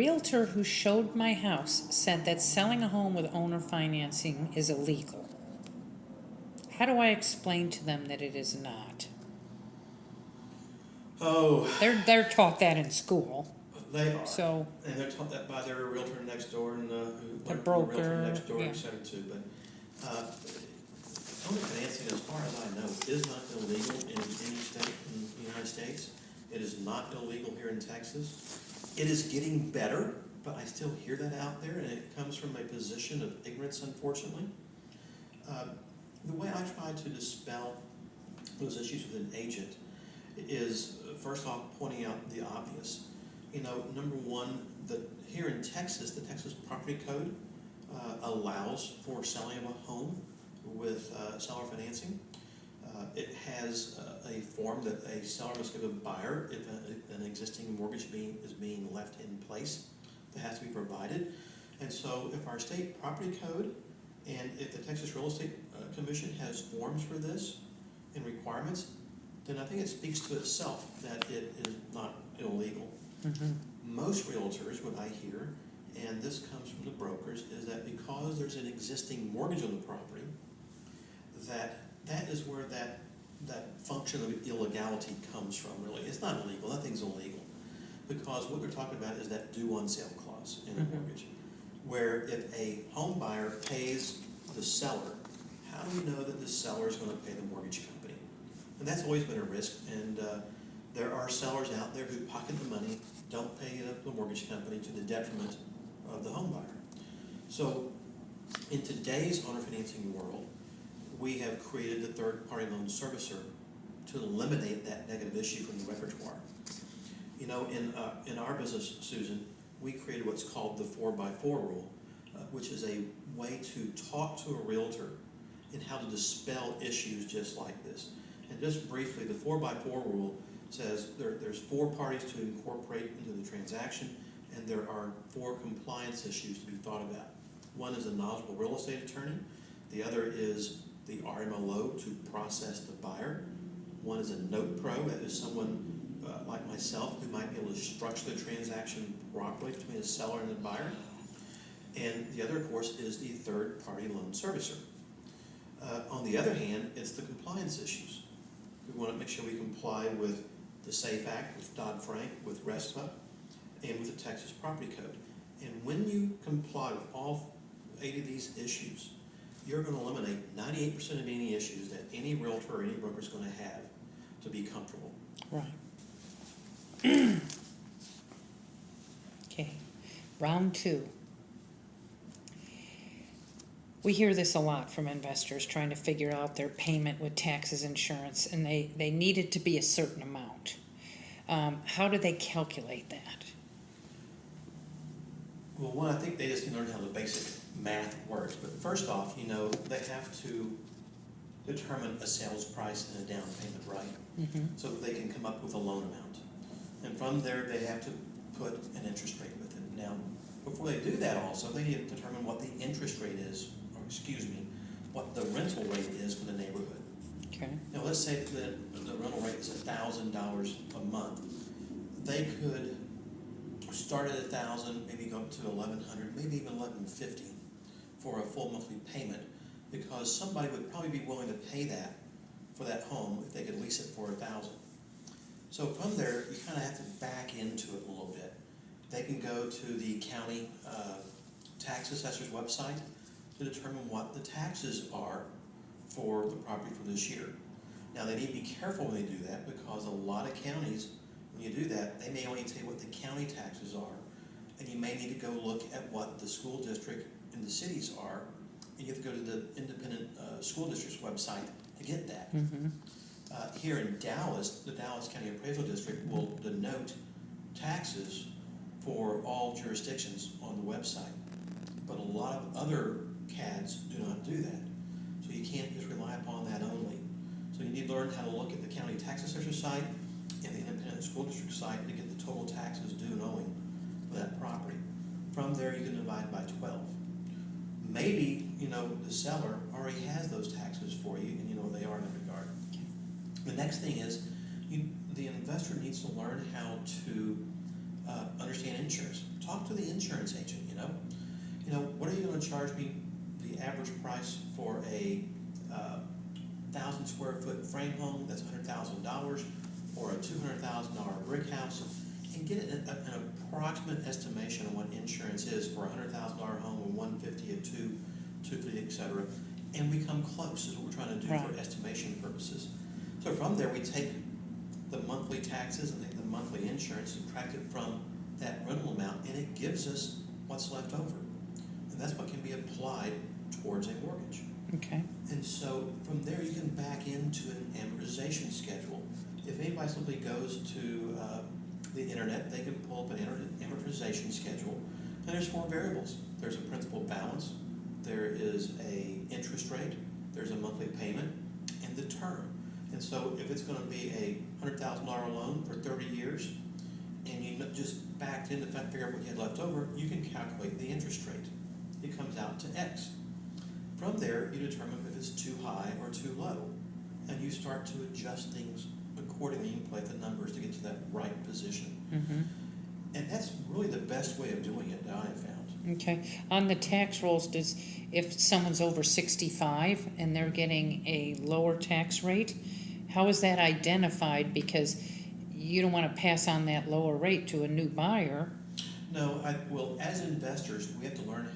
realtor who showed my house said that selling a home with owner financing is illegal. How do I explain to them that it is not? Oh, They're taught that in school. they are. So And they're taught that by their realtor next door and who The learned from the realtor broker, next door, yeah. et cetera, too. But owner financing, as far as I know, is not illegal in any state in the United States. It is not illegal here in Texas. It is getting better, but I still hear that out there, and it comes from a position of ignorance, unfortunately. The way I try to dispel those issues with an agent is, first off, pointing out the obvious. You know, number one, here in Texas, the Texas Property Code allows for selling of a home with seller financing. It has a form that a seller must give a buyer if an existing mortgage is being left in place that has to be provided. And so if our state property code and if the Texas Real Estate Commission has forms for this and requirements, then I think it speaks to itself that it is not illegal. mm-hmm. Most realtors, what I hear, and this comes from the brokers, is that because there's an existing mortgage on the property, that is where that function of illegality comes from, really. It's not illegal, nothing's illegal. Because what they're talking about is that due on sale clause in a Mm-hmm. mortgage, where if a home buyer pays the seller, how do we know that the seller is going to pay the mortgage company? And that's always been a risk, and there are sellers out there who pocket the money, don't pay the mortgage company to the detriment of the home buyer. So in today's owner financing world, we have created the third-party loan servicer to eliminate that negative issue from the repertoire. You know, in our business, Susan, we created what's called the 4x4 rule, which is a way to talk to a realtor and how to dispel issues just like this. And just briefly, the 4x4 rule says there's 4 parties to incorporate into the transaction, and there are 4 compliance issues to be thought about. One is a knowledgeable real estate attorney. The other is the RMLO to process the buyer. One is a note pro, that is someone like myself who might be able to structure the transaction properly between a seller and a buyer. And the other, of course, is the third-party loan servicer. On the other hand, it's the compliance issues. We want to make sure we comply with the SAFE Act, with Dodd-Frank, with RESPA, and with the Texas Property Code. And when you comply with all 8 of these issues, you're going to eliminate 98% of any issues that any realtor or any broker is going to have to be comfortable. Right. Okay, round 2. We hear this a lot from investors trying to figure out their payment with taxes, insurance, and they need it to be a certain amount. How do they calculate that? Well, one, I think they just need to learn how the basic math works. But first off, you know, they have to determine a sales price and a down payment, right? Mm-hmm. So that they can come up with a loan amount. And from there, they have to put an interest rate with it. Now, before they do that also, they need to determine what the interest rate is, or what the rental rate is for the neighborhood. Okay. Now, let's say that the rental rate is $1,000 a month. They could start at $1,000, maybe go up to $1,100, maybe even $1,150 for a full monthly payment, because somebody would probably be willing to pay that for that home if they could lease it for $1,000. So from there, you kind of have to back into it a little bit. They can go to the county tax assessor's website to determine what the taxes are for the property for this year. Now, they need to be careful when they do that, because a lot of counties, when you do that, they may only tell you what the county taxes are, and you may need to go look at what the school district and the cities are, and you have to go to the independent school district's website to get that. Mm-hmm. Here in Dallas, the Dallas County Appraisal District will denote taxes for all jurisdictions on the website. But a lot of other CADs do not do that. So you can't just rely upon that only. So you need to learn how to look at the county tax assessor site and the independent school district site to get the total taxes due and owing for that property. From there, you can divide by 12. Maybe, you know, the seller already has those taxes for you, and you know they are in that regard. The next thing is the investor needs to learn how to understand insurance. Talk to the insurance agent, you know. You know, what are you gonna charge me the average price for a 1,000 square foot frame home that's $100,000, or a $200,000 brick house, and get an approximate estimation of what insurance is for a $100,000 home, and 150, a 250, etc. And we come close is what we're trying to do for estimation purposes. So from there, we take the monthly taxes and the monthly insurance, subtract it from that rental amount, and it gives us what's left over. And that's what can be applied towards a mortgage. Okay. And so from there, you can back into an amortization schedule. If anybody simply goes to the internet, they can pull up an amortization schedule, and there's 4 variables. There's a principal balance, there is a interest rate, there's a monthly payment, and the term. And so if it's gonna be a $100,000 loan for 30 years, and you just backed in to figure out what you had left over, you can calculate the interest rate. It comes out to X. From there, you determine if it's too high or too low, and you start to adjust things accordingly. You can play the numbers to get to that right position. Mm-hmm. And that's really the best way of doing it that I have found. Okay. On the tax rolls, if someone's over 65 and they're getting a lower tax rate, how is that identified? Because you don't want to pass on that lower rate to a new buyer. No, well, as investors, we have to learn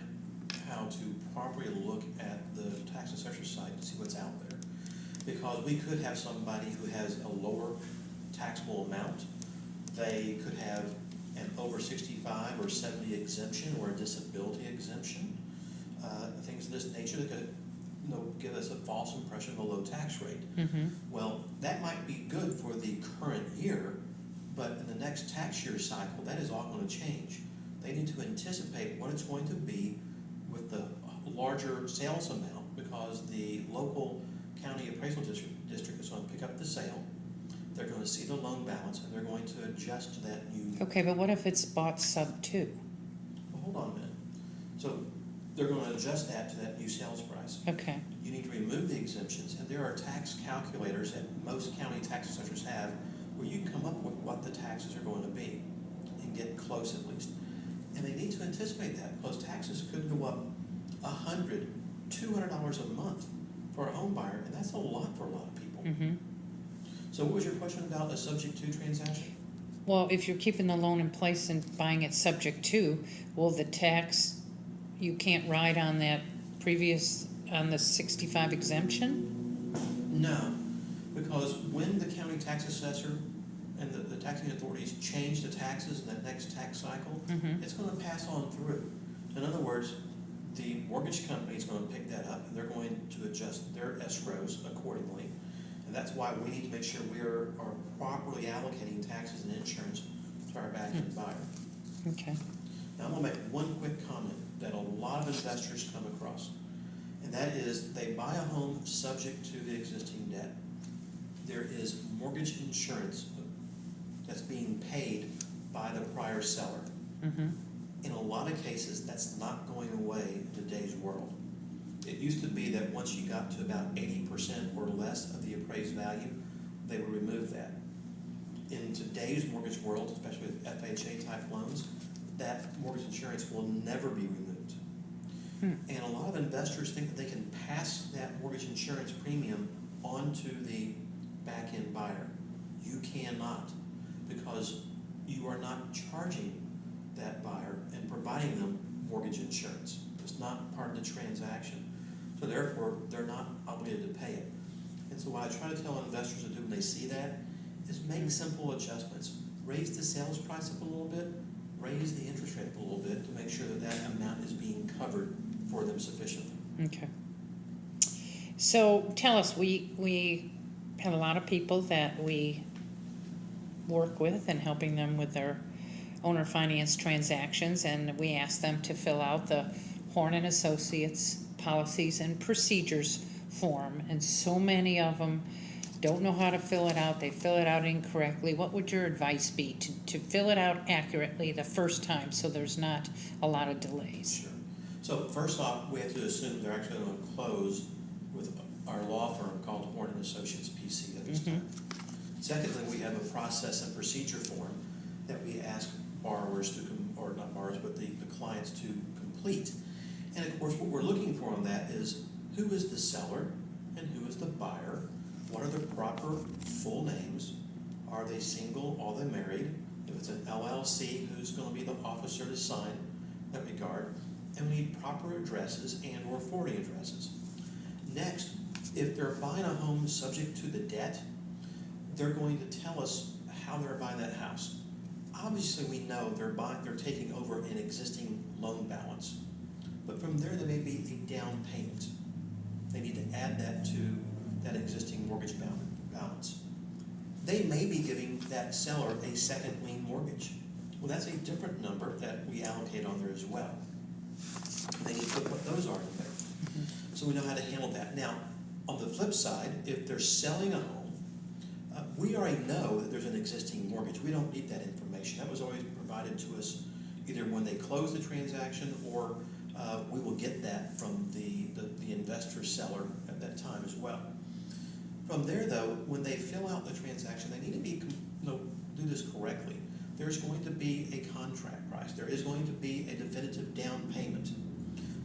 how to properly look at the tax assessor site to see what's out there. Because we could have somebody who has a lower taxable amount. They could have an over 65 or 70 exemption or a disability exemption. Things of this nature that could give us a false impression of a low tax rate. Mm-hmm. Well, that might be good for the current year, but in the next tax year cycle, that is all going to change. They need to anticipate what it's going to be with the larger sales amount, because the local county appraisal district is going to pick up the sale. They're going to see the loan balance, and they're going to adjust to that new. Okay, but what if it's bought sub 2? Well, hold on a minute. So they're going to adjust that to that new sales price. Okay. You need to remove the exemptions, and there are tax calculators that most county tax assessors have where you can come up with what the taxes are going to be and get close at least. And they need to anticipate that, because taxes could go up $100, $200 a month for a home buyer, and that's a lot for a lot of people. Mm-hmm. So what was your question about a subject to transaction? Well, if you're keeping the loan in place and buying it subject to, will the tax, you can't ride on that on the 65 exemption? No, because when the county tax assessor and the taxing authorities change the taxes in that next tax cycle, Mm-hmm. it's going to pass on through. In other words, the mortgage company is going to pick that up, and they're going to adjust their escrows accordingly. And that's why we need to make sure we are properly allocating taxes and insurance to our back-end buyer. Okay. Now, I'm going to make one quick comment that a lot of investors come across, and that is they buy a home subject to the existing debt. There is mortgage insurance that's being paid by the prior seller. Mm-hmm. In a lot of cases, that's not going away in today's world. It used to be that once you got to about 80% or less of the appraised value, they would remove that. In today's mortgage world, especially with FHA type loans, that mortgage insurance will never be removed. And a lot of investors think that they can pass that mortgage insurance premium onto the back-end buyer. You cannot, because you are not charging that buyer and providing them mortgage insurance. It's not part of the transaction. So therefore, they're not obligated to pay it. And so what I try to tell investors to do when they see that is make simple adjustments. Raise the sales price up a little bit, raise the interest rate up a little bit to make sure that that amount is being covered for them sufficiently. Okay. So tell us, we have a lot of people that we work with and helping them with their owner finance transactions, and we ask them to fill out the Horne and Associates policies and procedures form, and so many of them don't know how to fill it out. They fill it out incorrectly. What would your advice be to fill it out accurately the first time so there's not a lot of delays? Sure. So first off, we have to assume they're actually going to close with our law firm called Horne and Associates PC at this time. Secondly, we have a process and procedure form that we ask borrowers with the clients to complete. And of course, what we're looking for on that is who is the seller and who is the buyer? What are the proper full names? Are they single? Are they married? If it's an LLC, who's going to be the officer to sign in that regard? And we need proper addresses and or forwarding addresses. Next, if they're buying a home subject to the debt, they're going to tell us how they're buying that house. Obviously, we know they're taking over an existing loan balance. But from there may be a down payment. They need to add that to that existing mortgage balance. They may be giving that seller a second lien mortgage. Well, that's a different number that we allocate on there as well. They need to put what those are in there. So we know how to handle that. Now, on the flip side, if they're selling a home, we already know that there's an existing mortgage. We don't need that information. That was always provided to us either when they close the transaction or we will get that from the investor seller at that time as well. From there, though, when they fill out the transaction, they need to do this correctly. There's going to be a contract price. There is going to be a definitive down payment.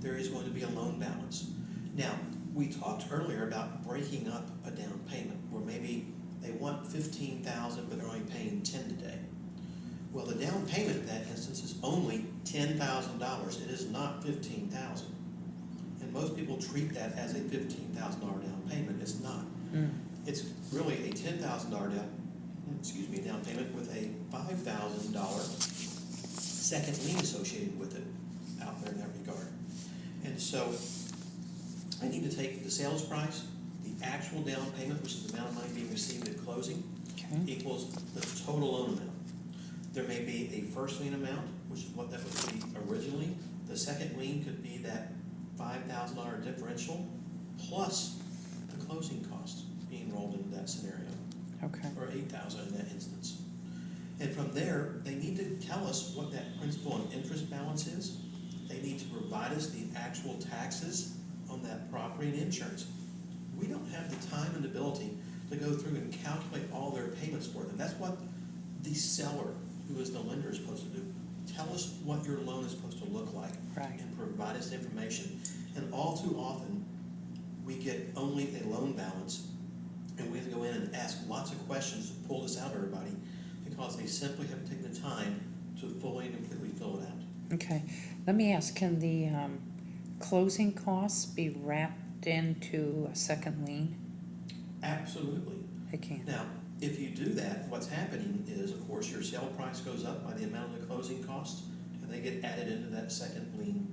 There is going to be a loan balance. Now, we talked earlier about breaking up a down payment where maybe they want $15,000 but they're only paying $10,000 today. Well, the down payment in that instance is only $10,000. It is not $15,000. And most people treat that as a $15,000 down payment. It's not. It's really a $10,000 down payment with a $5,000 second lien associated with it out there in that regard. And so I need to take the sales price, the actual down payment, which is the amount of money being received at closing, equals the total loan amount. There may be a first lien amount, which is what that would be originally. The second lien could be that $5,000 differential plus the closing costs being rolled into that scenario. Okay. Or $8,000 in that instance. And from there, they need to tell us what that principal and interest balance is. They need to provide us the actual taxes on that property and insurance. We don't have the time and ability to go through and calculate all their payments for them. That's what the seller, who is the lender, is supposed to do. Tell us what your loan is supposed to look like, right, and provide us information. And all too often, we get only a loan balance, and we have to go in and ask lots of questions to pull this out of everybody because they simply haven't taken the time to fully and completely fill it out. Okay. Let me ask, can the closing costs be wrapped into a second lien? Absolutely. They can. Now, if you do that, what's happening is, of course, your sale price goes up by the amount of the closing costs, and they get added into that second lien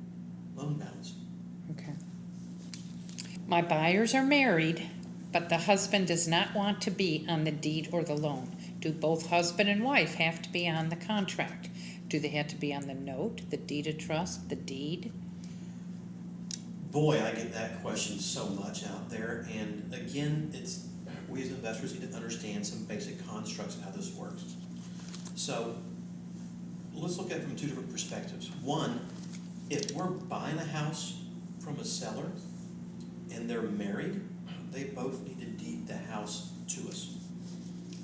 loan balance. Okay. My buyers are married, but the husband does not want to be on the deed or the loan. Do both husband and wife have to be on the contract? Do they have to be on the note, the deed of trust, the deed? Boy, I get that question so much out there, and again, we as investors need to understand some basic constructs of how this works. So let's look at it from two different perspectives. One, if we're buying a house from a seller and they're married, they both need to deed the house to us.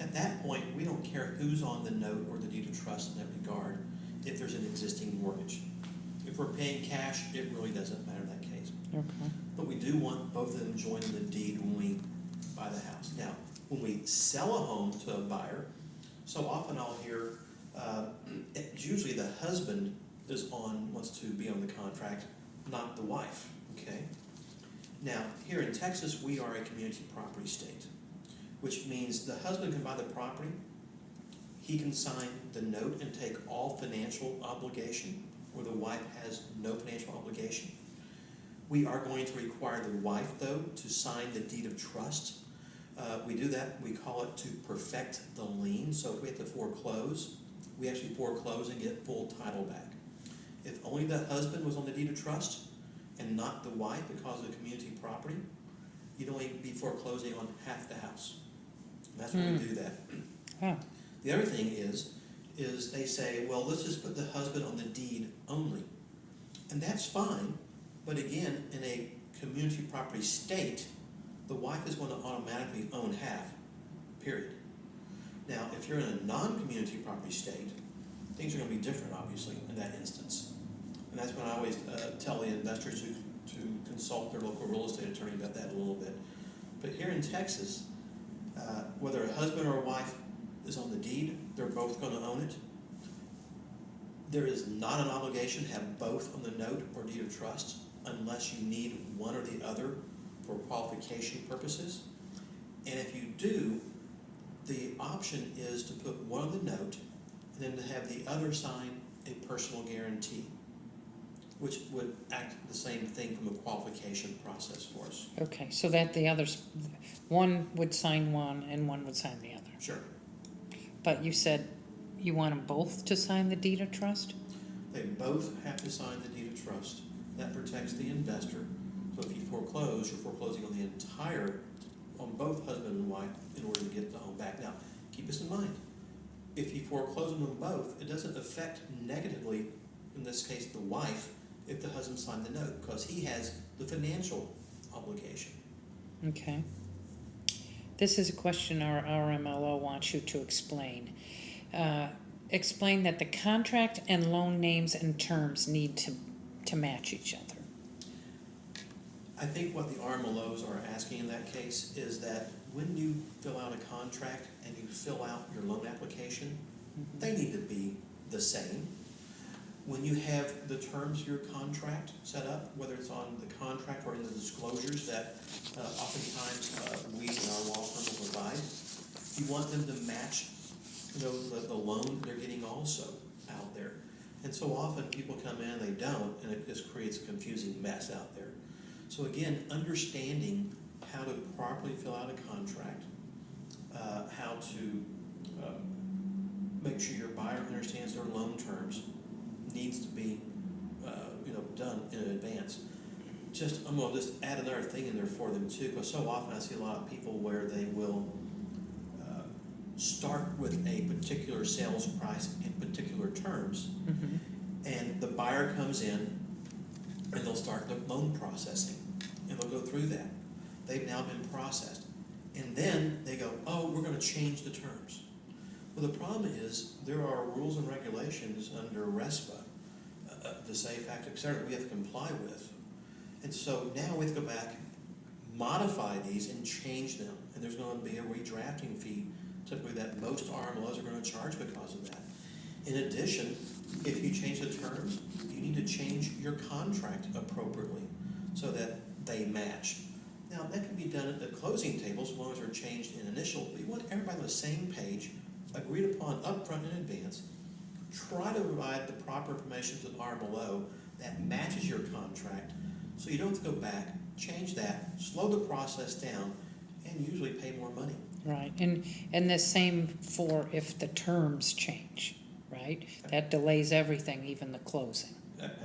At that point, we don't care who's on the note or the deed of trust in that regard if there's an existing mortgage. If we're paying cash, it really doesn't matter in that case. Okay. But we do want both of them joining the deed when we buy the house. Now, when we sell a home to a buyer, so often I'll hear, it's usually the husband wants to be on the contract, not the wife, okay? Now, here in Texas, we are a community property state, which means the husband can buy the property, he can sign the note and take all financial obligation, where the wife has no financial obligation. We are going to require the wife, though, to sign the deed of trust. We do that, we call it to perfect the lien. So if we have to foreclose, we actually foreclose and get full title back. If only the husband was on the deed of trust and not the wife because of the community property, you'd only be foreclosing on half the house. And that's why we do that. Wow. The other thing is they say, well, let's just put the husband on the deed only. And that's fine, but again, in a community property state, the wife is going to automatically own half, period. Now, if you're in a non-community property state, things are gonna be different, obviously, in that instance. And that's when I always tell the investors to consult their local real estate attorney about that a little bit. But here in Texas, whether a husband or a wife is on the deed, they're both gonna own it. There is not an obligation to have both on the note or deed of trust unless you need one or the other for qualification purposes. And if you do, the option is to put one on the note and then to have the other sign a personal guarantee, which would act the same thing from a qualification process for us. Okay, so that the others, one would sign one and one would sign the other. Sure. But you said you want them both to sign the deed of trust? They both have to sign the deed of trust. That protects the investor. So if you foreclose, you're foreclosing on the entire, on both husband and wife in order to get the home back. Now, keep this in mind. If you foreclose on them both, it doesn't affect negatively, in this case, the wife, if the husband signed the note, because he has the financial obligation. Okay. This is a question our MLO wants you to explain. Explain that the contract and loan names and terms need to match each other. I think what the RMLOs are asking in that case is that when you fill out a contract and you fill out your loan application, they need to be the same. When you have the terms of your contract set up, whether it's on the contract or in the disclosures that oftentimes we in our law firm will provide, you want them to match the loan they're getting also out there. And so often people come in and they don't, and it just creates a confusing mess out there. So again, understanding how to properly fill out a contract, how to make sure your buyer understands their loan terms needs to be done in advance. I'm going to just add another thing in there for them too, because so often I see a lot of people where they will start with a particular sales price in particular terms, and the buyer comes in and they'll start the loan processing and they'll go through that. They've now been processed, and then they go, oh, we're going to change the terms. Well, the problem is there are rules and regulations under RESPA, the SAFE Act, etc., we have to comply with. And so now we have to go back, modify these, and change them. And there's going to be a redrafting fee, typically, that most RMLOs are going to charge because of that. In addition, if you change the terms, you need to change your contract appropriately so that they match. Now, that can be done at the closing table as long as they're changed in initial, but you want everybody on the same page, agreed upon upfront in advance. Try to provide the proper information to the RMLO that matches your contract so you don't have to go back, change that, slow the process down, and usually pay more money. Right, and the same for if the terms change, right? That delays everything, even the closing.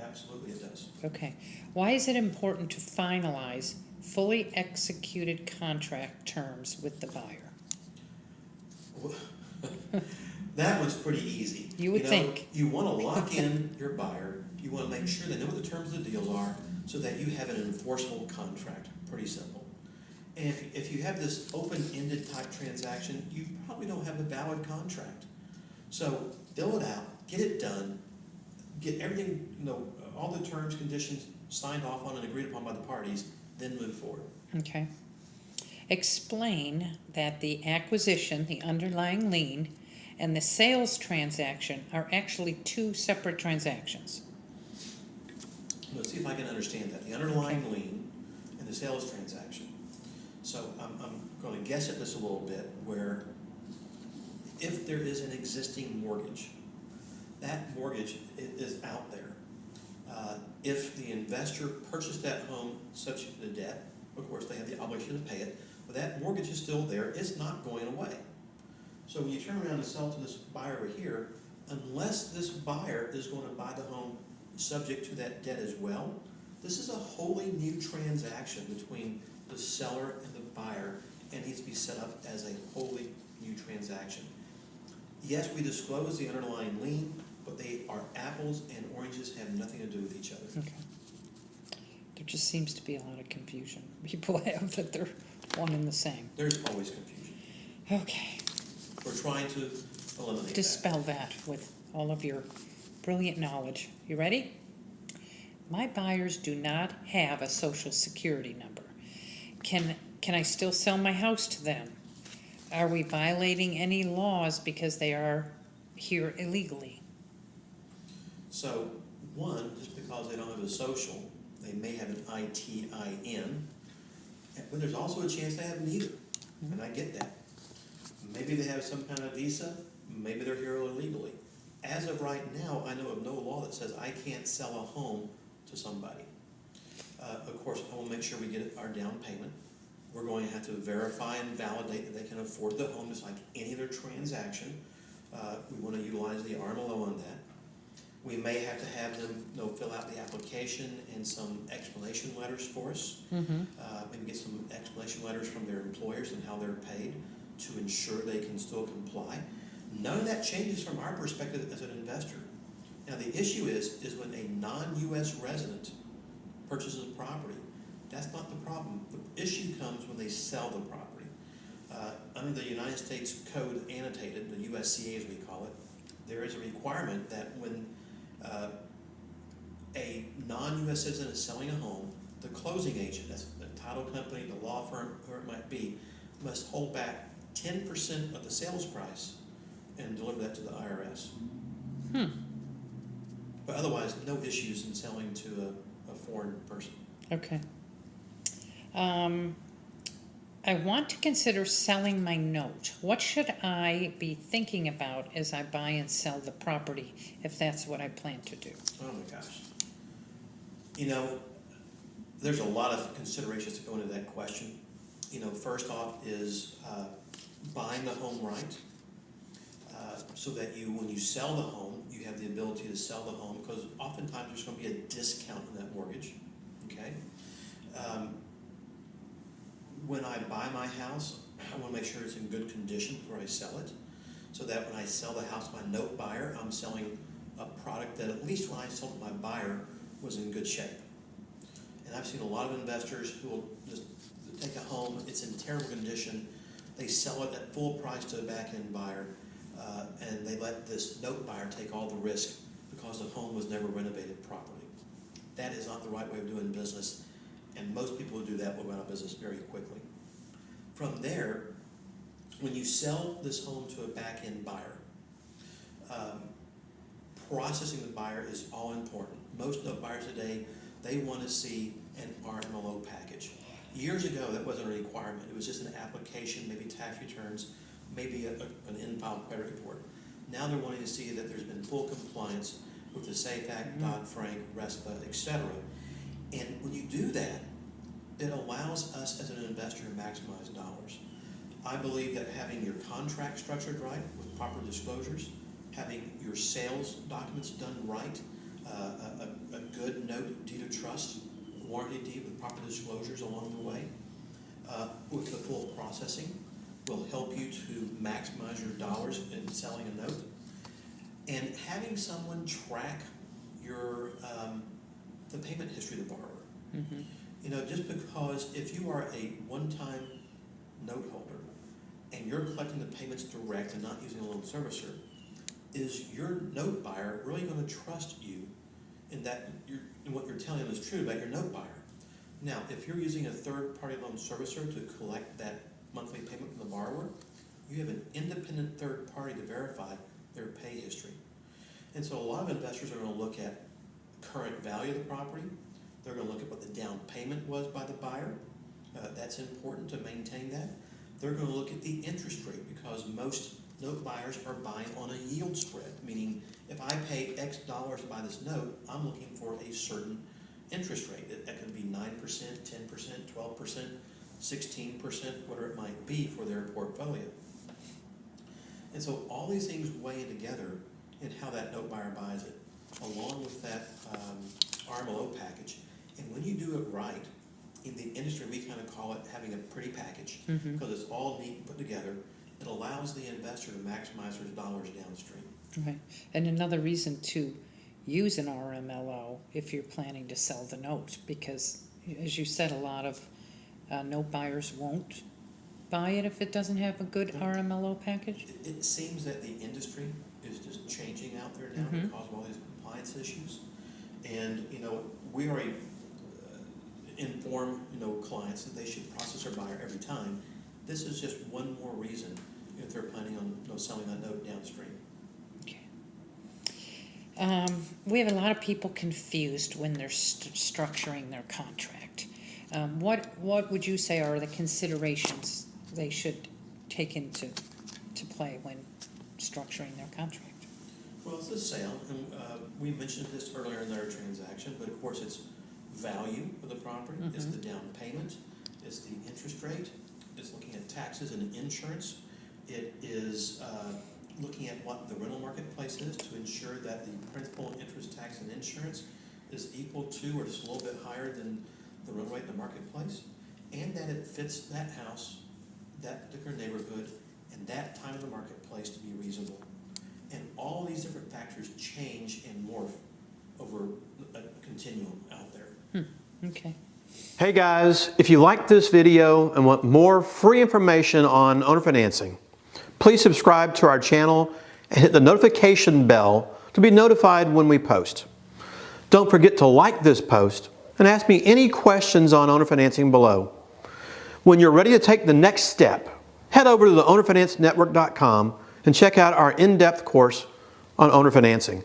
Absolutely it does. Okay. Why is it important to finalize fully executed contract terms with the buyer? That one's pretty easy. You would think. You want to lock in your buyer. You want to make sure they know what the terms of the deals are so that you have an enforceable contract. Pretty simple. And if you have this open-ended type transaction, you probably don't have a valid contract. So fill it out, get it done, get everything, all the terms, conditions signed off on and agreed upon by the parties, then move forward. Okay. Explain that the acquisition, the underlying lien, and the sales transaction are actually two separate transactions. Let's see if I can understand that. The underlying lien and the sales transaction. So I'm going to guess at this a little bit, where if there is an existing mortgage, that mortgage is out there. If the investor purchased that home subject to the debt, of course they have the obligation to pay it, but that mortgage is still there, it's not going away. So when you turn around and sell to this buyer over here, unless this buyer is going to buy the home subject to that debt as well, this is a wholly new transaction between the seller and the buyer, and needs to be set up as a wholly new transaction. Yes, we disclose the underlying lien, but they are apples and oranges, have nothing to do with each other. Okay. There just seems to be a lot of confusion people have that they're one and the same. There's always confusion. Okay. We're trying to eliminate Dispel that with all of your brilliant knowledge. You ready? My buyers do not have a social security number. Can I still sell my house to them? Are we violating any laws because they are here illegally? So, one, just because they don't have a social, they may have an ITIN, but there's also a chance they have neither, and I get that. Maybe they have some kind of visa, maybe they're here illegally. As of right now, I know of no law that says I can't sell a home to somebody. Of course, I want to make sure we get our down payment. We're going to have to verify and validate that they can afford the home just like any other transaction. We want to utilize the 𝐟𝐫𝐞𝐞 on that. We may have to have them fill out the application and some explanation letters for us. Maybe get some explanation letters from their employers and how they're paid to ensure they can still comply. None of that changes from our perspective as an investor. Now the issue is when a non-U.S. resident purchases a property, that's not the problem. The issue comes when they sell the property. Under the United States Code annotated, the USCA as we call it, there is a requirement that when a non-U.S. citizen is selling a home, the closing agent, that's the title company, the law firm, whoever it might be, must hold back 10% of the sales price and deliver that to the IRS. But otherwise, no issues in selling to a foreign person. Okay. I want to consider selling my note. What should I be thinking about as I buy and sell the property, if that's what I plan to do? Oh my gosh. You know, there's a lot of considerations that go into that question. You know, first off is buying the home right, so that when you sell the home, you have the ability to sell the home, because oftentimes there's going to be a discount in that mortgage, okay? When I buy my house, I want to make sure it's in good condition before I sell it, so that when I sell the house to my note buyer, I'm selling a product that at least when I sold it to my buyer was in good shape. And I've seen a lot of investors who will just take a home, it's in terrible condition, they sell it at full price to a back-end buyer, and they let this note buyer take all the risk because the home was never renovated properly. That is not the right way of doing business, and most people who do that will go out of business very quickly. From there, when you sell this home to a back-end buyer, processing the buyer is all important. Most note buyers today, they want to see an 𝐼𝐸 package. Years ago, that wasn't a requirement. It was just an application, maybe tax returns, maybe an in-file credit report. Now they're wanting to see that there's been full compliance with the SAFE Act, Dodd-Frank, RESPA, etc. And when you do that, it allows us as an investor to maximize dollars. I believe that having your contract structured right with proper disclosures, having your sales documents done right, a good note, deed of trust, warranty deed with proper disclosures along the way, with the full processing, will help you to maximize your dollars in selling a note. And having someone track your the payment history of the borrower. You know, just because if you are a one-time note holder and you're collecting the payments direct and not using a loan servicer, is your note buyer really going to trust you in that in what you're telling them is true about your note buyer? Now, if you're using a third-party loan servicer to collect that monthly payment from the borrower, you have an independent third party to verify their pay history. And so a lot of investors are going to look at current value of the property. They're going to look at what the down payment was by the buyer. That's important to maintain that. They're going to look at the interest rate, because most note buyers are buying on a yield spread, meaning if I pay X dollars to buy this note, I'm looking for a certain interest rate. That could be 9%, 10%, 12%, 16%, whatever it might be for their portfolio. And so all these things weigh in together in how that note buyer buys it, along with that 𝐼𝐸 package. And when you do it right, in the industry we kind of call it having a pretty package, because it's all neat and put together. It allows the investor to maximize their dollars downstream. Right. And another reason to use an 𝐼𝐸 if you're planning to sell the note, because as you said, a lot of note buyers won't buy it if it doesn't have a good 𝐼𝐸 package. It seems that the industry is just changing out there now because of all these compliance issues. And, you know, we already inform, you know, clients that they should process their buyer every time. This is just one more reason if they're planning on, you know, selling that note downstream. Okay. We have a lot of people confused when they're structuring their contract. What would you say are the considerations they should take into play when structuring their contract? Well, it's a sale, and we mentioned this earlier in our transaction, but of course it's value of the property, it's the down payment, it's the interest rate, it's looking at taxes and insurance, it is looking at what the rental marketplace is to ensure that the principal, interest, tax, and insurance is equal to or just a little bit higher than the rental rate in the marketplace, and that it fits that house, that particular neighborhood, and that time in the marketplace to be reasonable. And all these different factors change and morph over a continuum out there. Okay. Hey guys, if you like this video and want more free information on owner financing, please subscribe to our channel and hit the notification bell to be notified when we post. Don't forget to like this post and ask me any questions on owner financing below. When you're ready to take the next step, head over to the ownerfinancenetwork.com and check out our in-depth course on owner financing.